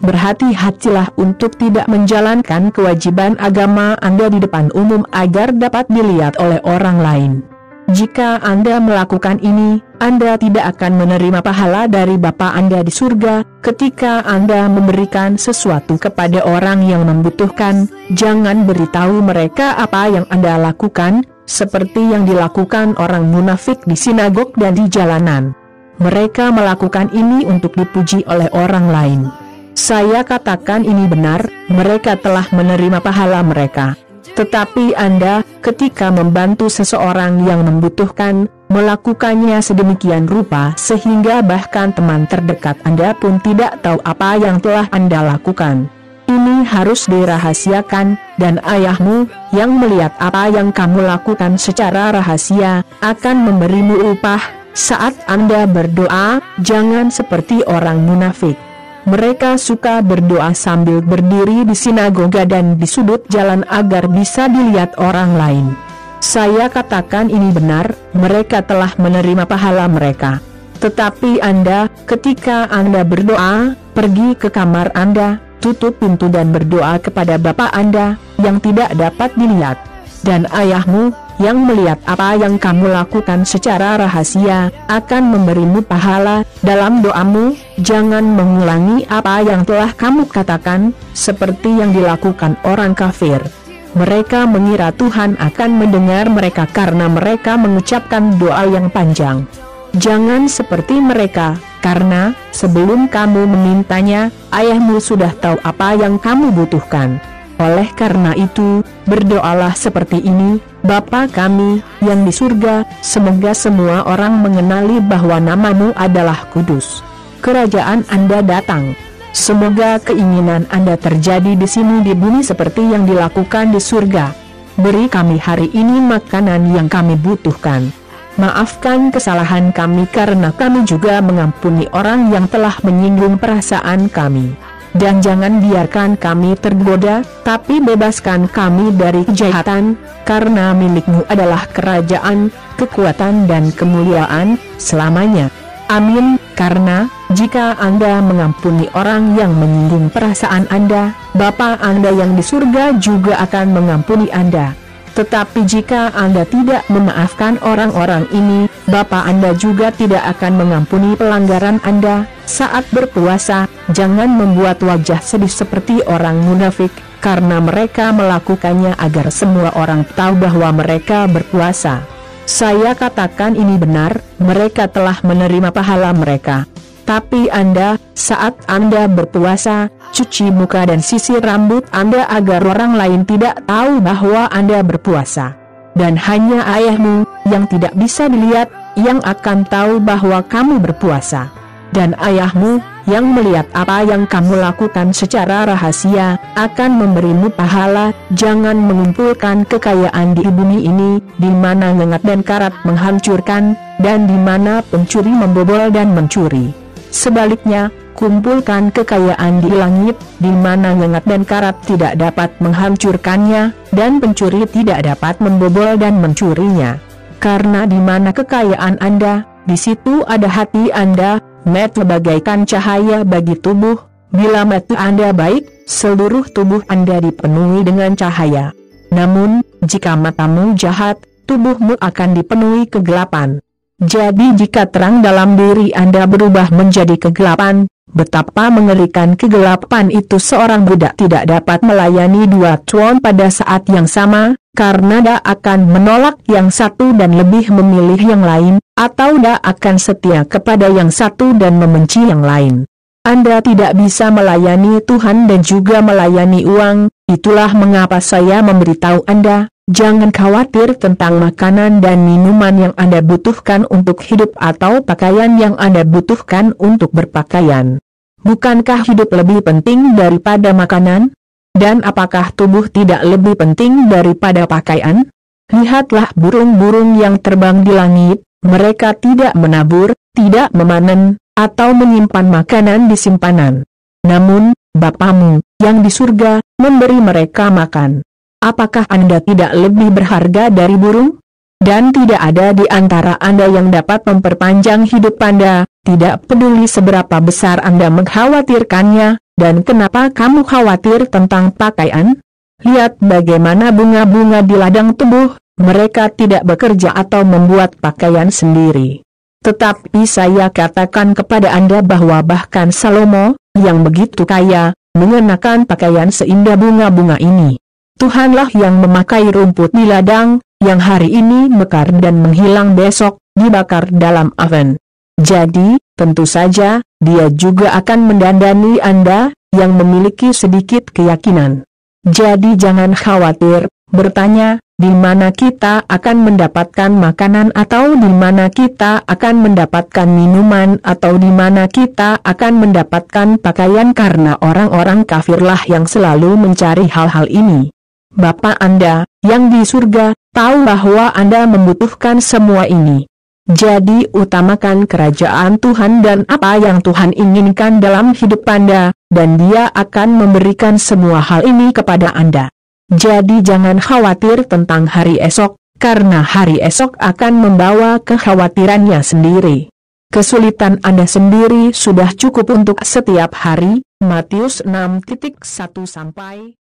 berhati-hatilah untuk tidak menjalankan kewajiban agama Anda di depan umum agar dapat dilihat oleh orang lain. Jika Anda melakukan ini, Anda tidak akan menerima pahala dari Bapa Anda di surga. Ketika Anda memberikan sesuatu kepada orang yang membutuhkan, jangan beritahu mereka apa yang Anda lakukan, seperti yang dilakukan orang munafik di sinagog dan di jalanan. Mereka melakukan ini untuk dipuji oleh orang lain. Saya katakan ini benar, mereka telah menerima pahala mereka. Tetapi Anda, ketika membantu seseorang yang membutuhkan, melakukannya sedemikian rupa sehingga bahkan teman terdekat Anda pun tidak tahu apa yang telah Anda lakukan. Ini harus dirahasiakan, dan ayahmu, yang melihat apa yang kamu lakukan secara rahasia, akan memberimu upah. Saat Anda berdoa, jangan seperti orang munafik. Mereka suka berdoa sambil berdiri di sinagoga dan di sudut jalan agar bisa dilihat orang lain. Saya katakan ini benar, mereka telah menerima pahala mereka. Tetapi Anda, ketika Anda berdoa, pergi ke kamar Anda, tutup pintu dan berdoa kepada Bapa Anda, yang tidak dapat dilihat. Dan ayahmu, yang melihat apa yang kamu lakukan secara rahasia, akan memberimu pahala. Dalam doamu, jangan mengulangi apa yang telah kamu katakan, seperti yang dilakukan orang kafir. Mereka mengira Tuhan akan mendengar mereka karena mereka mengucapkan doa yang panjang. Jangan seperti mereka, karena sebelum kamu memintanya, ayahmu sudah tahu apa yang kamu butuhkan. Oleh karena itu, berdoalah seperti ini, Bapa kami, yang di surga, semoga semua orang mengenali bahwa namamu adalah kudus. Kerajaan Anda datang. Semoga keinginan Anda terjadi di sini di bumi seperti yang dilakukan di surga. Beri kami hari ini makanan yang kami butuhkan. Maafkan kesalahan kami karena kami juga mengampuni orang yang telah menyinggung perasaan kami. Dan jangan biarkan kami tergoda, tapi bebaskan kami dari kejahatan, karena milik-Mu adalah kerajaan, kekuatan dan kemuliaan, selamanya. Amin. Karena, jika Anda mengampuni orang yang menyinggung perasaan Anda, Bapa Anda yang di surga juga akan mengampuni Anda. Tetapi jika Anda tidak memaafkan orang-orang ini, Bapa Anda juga tidak akan mengampuni pelanggaran Anda. Saat berpuasa, jangan membuat wajah sedih seperti orang munafik, karena mereka melakukannya agar semua orang tahu bahwa mereka berpuasa. Saya katakan ini benar, mereka telah menerima pahala mereka. Tapi Anda, saat Anda berpuasa, cuci muka dan sisir rambut Anda agar orang lain tidak tahu bahwa Anda berpuasa. Dan hanya ayahmu, yang tidak bisa dilihat, yang akan tahu bahwa kamu berpuasa. Dan ayahmu, yang melihat apa yang kamu lakukan secara rahasia, akan memberimu pahala. Jangan mengumpulkan kekayaan di bumi ini, di mana ngengat dan karat menghancurkan, dan di mana pencuri membobol dan mencuri. Sebaliknya, kumpulkan kekayaan di langit, di mana ngengat dan karat tidak dapat menghancurkannya, dan pencuri tidak dapat membobol dan mencurinya. Karena di mana kekayaan Anda, di situ ada hati Anda. Mata bagaikan cahaya bagi tubuh. Bila mata Anda baik, seluruh tubuh Anda dipenuhi dengan cahaya. Namun, jika matamu jahat, tubuhmu akan dipenuhi kegelapan. Jadi jika terang dalam diri Anda berubah menjadi kegelapan, betapa mengerikan kegelapan itu. Seorang budak tidak dapat melayani dua tuan pada saat yang sama, karena dia akan menolak yang satu dan lebih memilih yang lain, atau dia akan setia kepada yang satu dan membenci yang lain. Anda tidak bisa melayani Tuhan dan juga melayani uang. Itulah mengapa saya memberitahu Anda, jangan khawatir tentang makanan dan minuman yang Anda butuhkan untuk hidup atau pakaian yang Anda butuhkan untuk berpakaian. Bukankah hidup lebih penting daripada makanan? Dan apakah tubuh tidak lebih penting daripada pakaian? Lihatlah burung-burung yang terbang di langit, mereka tidak menabur, tidak memanen, atau menyimpan makanan di simpanan. Namun, Bapamu, yang di surga, memberi mereka makan. Apakah Anda tidak lebih berharga dari burung? Dan tidak ada di antara Anda yang dapat memperpanjang hidup Anda, tidak peduli seberapa besar Anda mengkhawatirkannya. dan kenapa kamu khawatir tentang pakaian? Lihat bagaimana bunga-bunga di ladang tumbuh, mereka tidak bekerja atau membuat pakaian sendiri. Tetapi saya katakan kepada Anda bahwa bahkan Salomo, yang begitu kaya, mengenakan pakaian seindah bunga-bunga ini. Tuhanlah yang memakai rumput di ladang, yang hari ini mekar dan menghilang besok, dibakar dalam oven. Jadi, tentu saja, Dia juga akan mendandani Anda, yang memiliki sedikit keyakinan. Jadi jangan khawatir, bertanya, di mana kita akan mendapatkan makanan atau di mana kita akan mendapatkan minuman atau di mana kita akan mendapatkan pakaian, karena orang-orang kafirlah yang selalu mencari hal-hal ini. Bapa Anda, yang di surga, tahu bahwa Anda membutuhkan semua ini. Jadi utamakan kerajaan Tuhan dan apa yang Tuhan inginkan dalam hidup Anda, dan Dia akan memberikan semua hal ini kepada Anda. Jadi jangan khawatir tentang hari esok, karena hari esok akan membawa kekhawatirannya sendiri. Kesulitan Anda sendiri sudah cukup untuk setiap hari. Matius 6:1-2